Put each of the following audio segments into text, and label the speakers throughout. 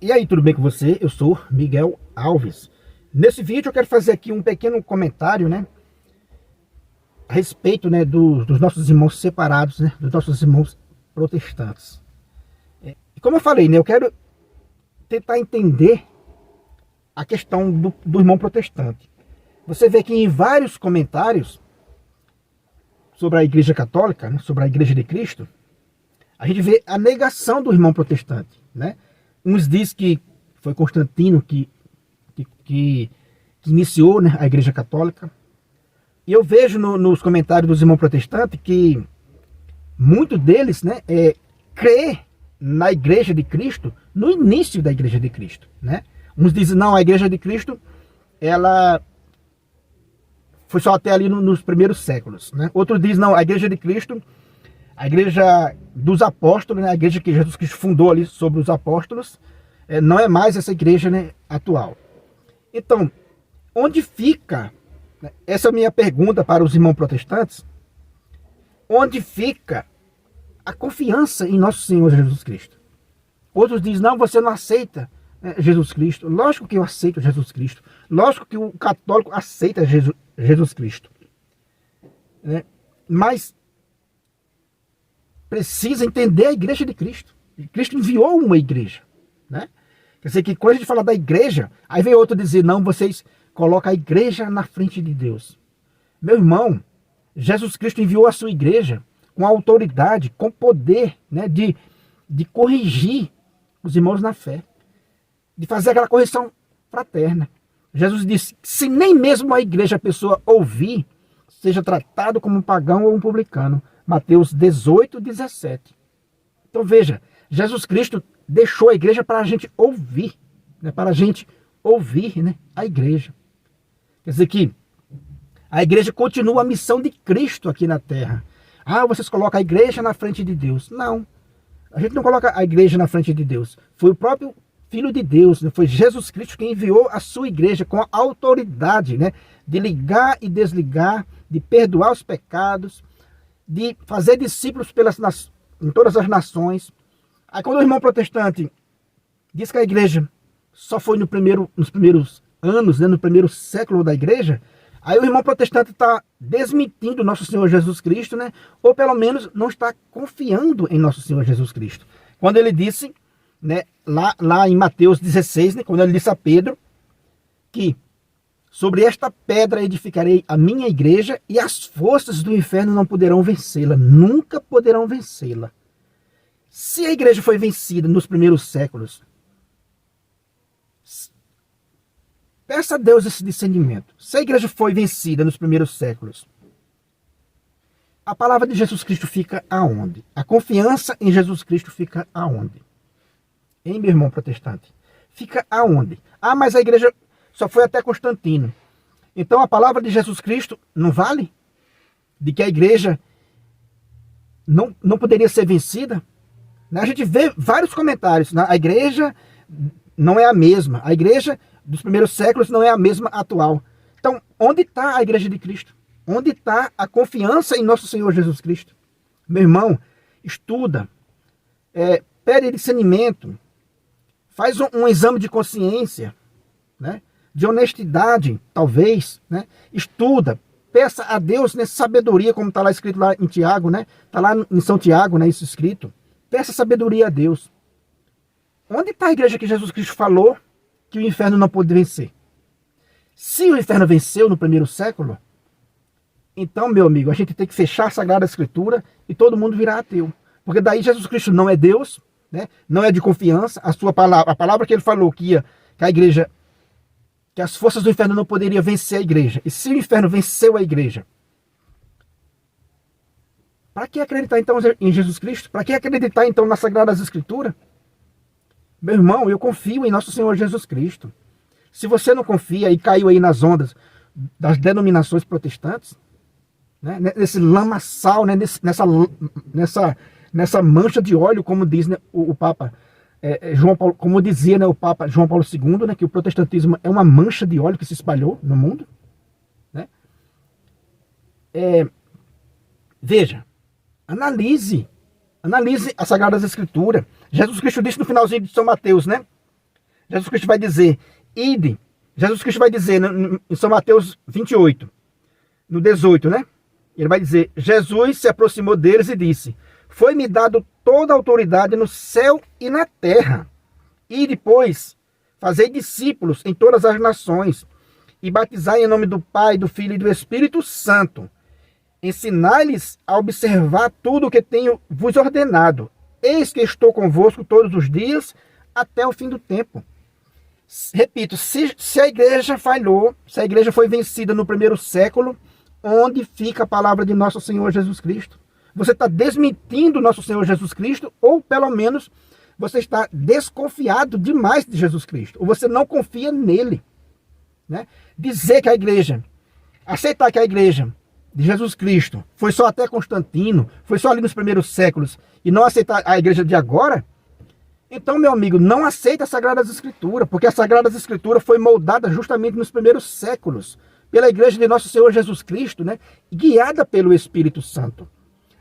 Speaker 1: E aí, tudo bem com você? Eu sou Miguel Alves. Nesse vídeo eu quero fazer aqui um pequeno comentário, né, a respeito, né, dos nossos irmãos separados, né, dos nossos irmãos protestantes. E como eu falei, né, eu quero tentar entender a questão do irmão protestante. Você vê que em vários comentários sobre a Igreja Católica, né, sobre a Igreja de Cristo, a gente vê a negação do irmão protestante, né? Uns dizem que foi Constantino que iniciou, né, a Igreja Católica. E eu vejo nos comentários dos irmãos protestantes que muitos deles, né, crê na Igreja de Cristo no início da Igreja de Cristo, né? Uns dizem, não, a Igreja de Cristo, ela foi só até ali nos primeiros séculos, né? Outros dizem, não, a Igreja de Cristo, a Igreja dos Apóstolos, né, a igreja que Jesus Cristo fundou ali sobre os apóstolos, não é mais essa igreja, né, atual. Então, onde fica, né, essa é a minha pergunta para os irmãos protestantes, onde fica a confiança em nosso Senhor Jesus Cristo? Outros dizem, não, você não aceita, né, Jesus Cristo. Lógico que eu aceito Jesus Cristo. Lógico que o católico aceita Jesus Cristo, né? Mas precisa entender a igreja de Cristo. Cristo enviou uma igreja, né? Quer dizer que quando a gente fala da igreja, aí vem outro dizer, não, vocês colocam a igreja na frente de Deus. Meu irmão, Jesus Cristo enviou a sua igreja com autoridade, com poder, né, de corrigir os irmãos na fé, de fazer aquela correção fraterna. Jesus disse, se nem mesmo a igreja a pessoa ouvir, seja tratado como um pagão ou um publicano. Mateus 18, 17. Então veja, Jesus Cristo deixou a igreja para a gente ouvir, né? Para a gente ouvir, né, a igreja. Quer dizer que a igreja continua a missão de Cristo aqui na terra. Ah, vocês colocam a igreja na frente de Deus. Não, a gente não coloca a igreja na frente de Deus. Foi o próprio Filho de Deus, né? Foi Jesus Cristo quem enviou a sua igreja com a autoridade, né, de ligar e desligar, de perdoar os pecados, de fazer discípulos em todas as nações. Aí quando o irmão protestante diz que a igreja só foi nos primeiros anos, né, no primeiro século da igreja, aí o irmão protestante está desmentindo nosso Senhor Jesus Cristo, né, ou pelo menos não está confiando em nosso Senhor Jesus Cristo. Quando ele disse, né, lá em Mateus 16, né, quando ele disse a Pedro que sobre esta pedra edificarei a minha igreja e as forças do inferno não poderão vencê-la, nunca poderão vencê-la. Se a igreja foi vencida nos primeiros séculos, peça a Deus esse discernimento. Se a igreja foi vencida nos primeiros séculos, a palavra de Jesus Cristo fica aonde? A confiança em Jesus Cristo fica aonde? Hein, meu irmão protestante? Fica aonde? Ah, mas a igreja só foi até Constantino. Então a palavra de Jesus Cristo não vale? De que a igreja não poderia ser vencida? A gente vê vários comentários. A igreja não é a mesma. A igreja dos primeiros séculos não é a mesma atual. Então, onde está a igreja de Cristo? Onde está a confiança em nosso Senhor Jesus Cristo? Meu irmão, estuda, pede discernimento, faz um exame de consciência, né? De honestidade, talvez, né? Estuda, peça a Deus, né, sabedoria, como está lá escrito lá em Tiago, né? Está lá em São Tiago, né, isso escrito. Peça sabedoria a Deus. Onde está a igreja que Jesus Cristo falou que o inferno não pôde vencer? Se o inferno venceu no primeiro século, então, meu amigo, a gente tem que fechar a Sagrada Escritura e todo mundo virá ateu. Porque daí Jesus Cristo não é Deus, né? Não é de confiança. A palavra que ele falou que a igreja, que as forças do inferno não poderiam vencer a igreja. E se o inferno venceu a igreja, para que acreditar então em Jesus Cristo? Para que acreditar então nas Sagradas Escrituras? Meu irmão, eu confio em nosso Senhor Jesus Cristo. Se você não confia e caiu aí nas ondas das denominações protestantes, né, nesse lamaçal, né, nessa mancha de óleo, como diz, né, o Papa João Paulo, como dizia, né, o Papa João Paulo II, né, que o protestantismo é uma mancha de óleo que se espalhou no mundo, né? Veja, analise as Sagradas Escrituras. Jesus Cristo disse no finalzinho de São Mateus, né? Jesus Cristo vai dizer, ide. Jesus Cristo vai dizer em São Mateus 28, no 18, né? Ele vai dizer, Jesus se aproximou deles e disse, foi-me dado toda a autoridade no céu e na terra. E depois, fazei discípulos em todas as nações e batizai em nome do Pai, do Filho e do Espírito Santo. Ensinai-lhes a observar tudo o que tenho vos ordenado. Eis que estou convosco todos os dias até o fim do tempo. Repito, se a igreja falhou, se a igreja foi vencida no primeiro século, onde fica a palavra de nosso Senhor Jesus Cristo? Você está desmentindo nosso Senhor Jesus Cristo, ou pelo menos você está desconfiado demais de Jesus Cristo, ou você não confia nele, né? Dizer que a igreja, aceitar que a igreja de Jesus Cristo foi só até Constantino, foi só ali nos primeiros séculos, e não aceitar a igreja de agora, então, meu amigo, não aceita as Sagradas Escrituras, porque a Sagradas Escrituras foi moldada justamente nos primeiros séculos, pela igreja de nosso Senhor Jesus Cristo, né? Guiada pelo Espírito Santo.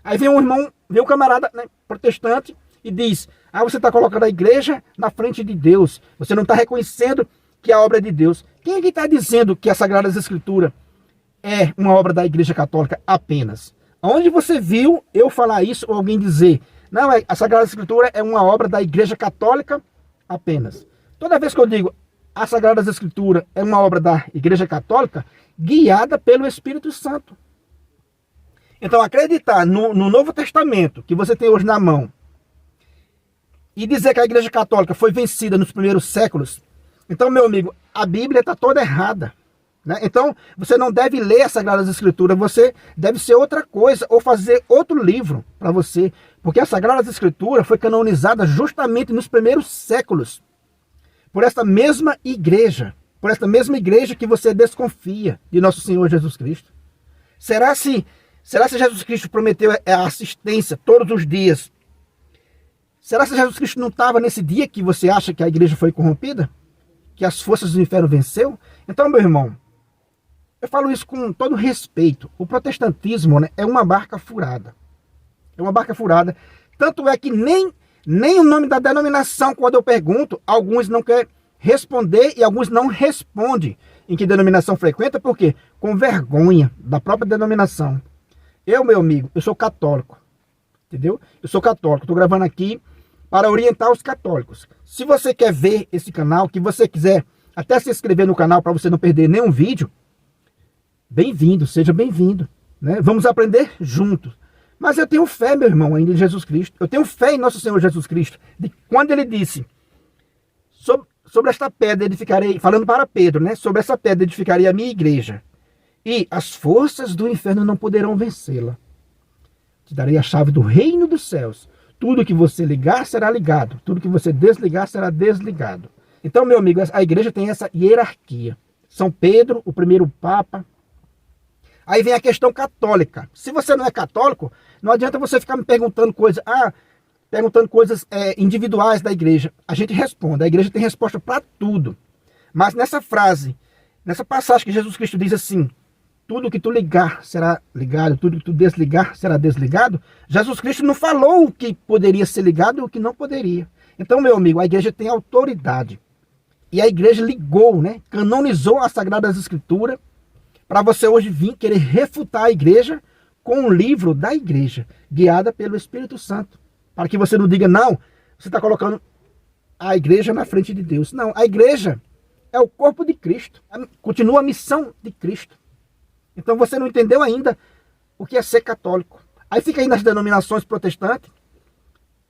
Speaker 1: Aí vem um irmão, vem um camarada, né, protestante, e diz, você está colocando a igreja na frente de Deus, você não está reconhecendo que é a obra de Deus. Quem é que está dizendo que a Sagradas Escrituras é uma obra da Igreja Católica apenas? Onde você viu eu falar isso, ou alguém dizer, não, a Sagrada Escritura é uma obra da Igreja Católica apenas? Toda vez que eu digo a Sagrada Escritura é uma obra da Igreja Católica, guiada pelo Espírito Santo. Então, acreditar no Novo Testamento, que você tem hoje na mão, e dizer que a Igreja Católica foi vencida nos primeiros séculos, então, meu amigo, a Bíblia está toda errada, né? Então, você não deve ler as Sagradas Escrituras, você deve ser outra coisa, ou fazer outro livro para você, porque a Sagrada Escritura foi canonizada justamente nos primeiros séculos, por esta mesma igreja que você desconfia de nosso Senhor Jesus Cristo. Será se Jesus Cristo prometeu a assistência todos os dias? Será se Jesus Cristo não estava nesse dia que você acha que a igreja foi corrompida? Que as forças do inferno venceu? Então, meu irmão, eu falo isso com todo respeito. O protestantismo, né, é uma barca furada. É uma barca furada. Tanto é que nem o nome da denominação, quando eu pergunto, alguns não querem responder e alguns não respondem em que denominação frequenta, por quê? Com vergonha da própria denominação. Eu, meu amigo, eu sou católico. Entendeu? Eu sou católico. Estou gravando aqui para orientar os católicos. Se você quer ver esse canal, que você quiser até se inscrever no canal para você não perder nenhum vídeo, bem-vindo, seja bem-vindo, né? Vamos aprender juntos. Mas eu tenho fé, meu irmão, ainda em Jesus Cristo. Eu tenho fé em nosso Senhor Jesus Cristo. De quando ele disse, sobre esta pedra edificarei, falando para Pedro, né? Sobre essa pedra edificarei a minha igreja. E as forças do inferno não poderão vencê-la. Te darei a chave do reino dos céus. Tudo que você ligar será ligado. Tudo que você desligar será desligado. Então, meu amigo, a igreja tem essa hierarquia. São Pedro, o primeiro Papa. Aí vem a questão católica. Se você não é católico, não adianta você ficar me perguntando coisas, individuais da igreja. A gente responde. A igreja tem resposta para tudo. Mas nessa frase, nessa passagem que Jesus Cristo diz assim, tudo que tu ligar será ligado, tudo que tu desligar será desligado. Jesus Cristo não falou o que poderia ser ligado e o que não poderia. Então, meu amigo, a igreja tem autoridade. E a igreja ligou, né? Canonizou as Sagradas Escrituras para você hoje vir querer refutar a igreja com um livro da igreja, guiada pelo Espírito Santo. Para que você não diga, não, você está colocando a igreja na frente de Deus. Não, a igreja é o corpo de Cristo. Continua a missão de Cristo. Então você não entendeu ainda o que é ser católico. Aí fica aí nas denominações protestantes,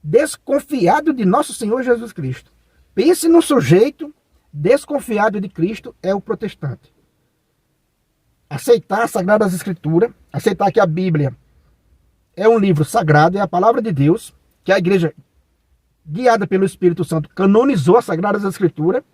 Speaker 1: desconfiado de nosso Senhor Jesus Cristo. Pense no sujeito desconfiado de Cristo, é o protestante. Aceitar as Sagradas Escrituras, aceitar que a Bíblia é um livro sagrado, é a palavra de Deus, que a igreja, guiada pelo Espírito Santo, canonizou as Sagradas Escrituras,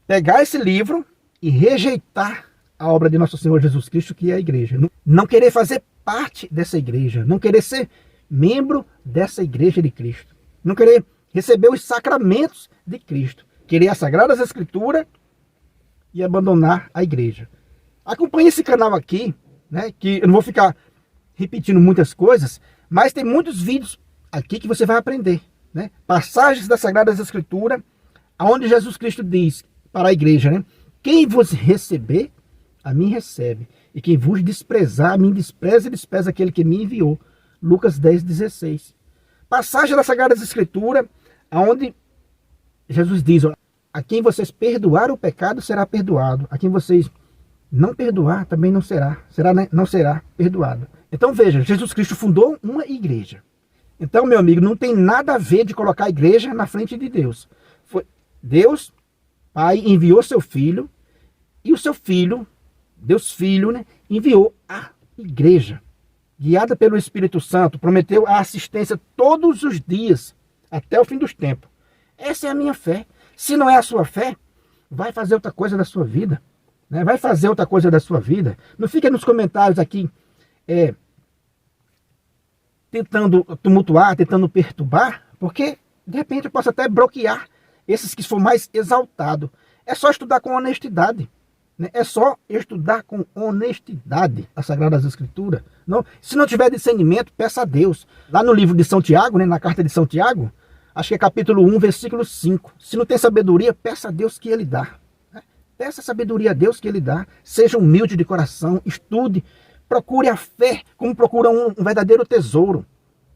Speaker 1: pegar esse livro e rejeitar a obra de nosso Senhor Jesus Cristo, que é a igreja. Não querer fazer parte dessa igreja, não querer ser membro dessa igreja de Cristo, não querer receber os sacramentos de Cristo, querer as Sagradas Escrituras e abandonar a igreja. Acompanhe esse canal aqui, né, que eu não vou ficar repetindo muitas coisas, mas tem muitos vídeos aqui que você vai aprender. né, passagens das Sagradas Escrituras, onde Jesus Cristo diz para a igreja, né, quem vos receber, a mim recebe. E quem vos desprezar, a mim despreza e despreza aquele que me enviou. Lucas 10:16. Passagem das Sagradas Escrituras, onde Jesus diz, ó, a quem vocês perdoar o pecado, será perdoado. A quem vocês não perdoar, também não será. Não será perdoado. Então veja, Jesus Cristo fundou uma igreja. Então, meu amigo, não tem nada a ver de colocar a igreja na frente de Deus. Deus, Pai, enviou seu Filho, e o seu Filho, Deus Filho, né, enviou a igreja, guiada pelo Espírito Santo, prometeu a assistência todos os dias, até o fim dos tempos. Essa é a minha fé. Se não é a sua fé, vai fazer outra coisa da sua vida. Né? Vai fazer outra coisa da sua vida. Não fica nos comentários aqui, tentando tumultuar, tentando perturbar, porque de repente eu posso até bloquear esses que for mais exaltados. É só estudar com honestidade. Né? É só estudar com honestidade as Sagradas Escrituras. Não, se não tiver discernimento, peça a Deus. Lá no livro de São Tiago, né, na carta de São Tiago, acho que é capítulo 1, versículo 5. Se não tem sabedoria, peça a Deus que Ele dá. Né? Peça a sabedoria a Deus que Ele dá. Seja humilde de coração, estude, procure a fé como procura um verdadeiro tesouro.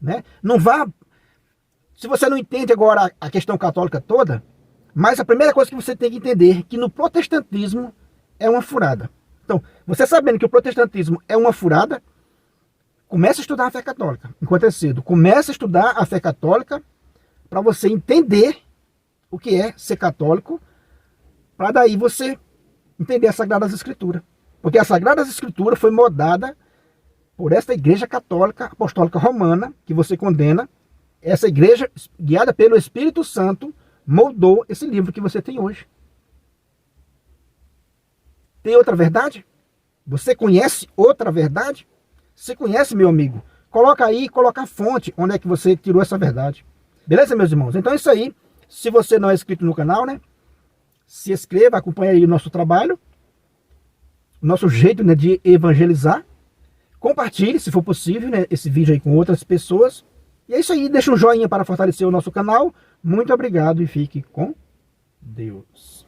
Speaker 1: Né? Não vá... Se você não entende agora a questão católica toda, mas a primeira coisa que você tem que entender é que no protestantismo é uma furada. Então, você sabendo que o protestantismo é uma furada, comece a estudar a fé católica, enquanto é cedo. Comece a estudar a fé católica para você entender o que é ser católico, para daí você entender as Sagradas Escrituras. Porque a Sagradas Escrituras foi moldada por esta igreja católica apostólica romana, que você condena. Essa igreja, guiada pelo Espírito Santo, moldou esse livro que você tem hoje. Tem outra verdade? Você conhece outra verdade? Você conhece, meu amigo? Coloca aí, coloca a fonte, onde é que você tirou essa verdade. Beleza, meus irmãos? Então é isso aí. Se você não é inscrito no canal, né, se inscreva, acompanhe aí o nosso trabalho, o nosso jeito, né, de evangelizar. Compartilhe, se for possível, né, esse vídeo aí com outras pessoas. E é isso aí, deixa um joinha para fortalecer o nosso canal. Muito obrigado e fique com Deus.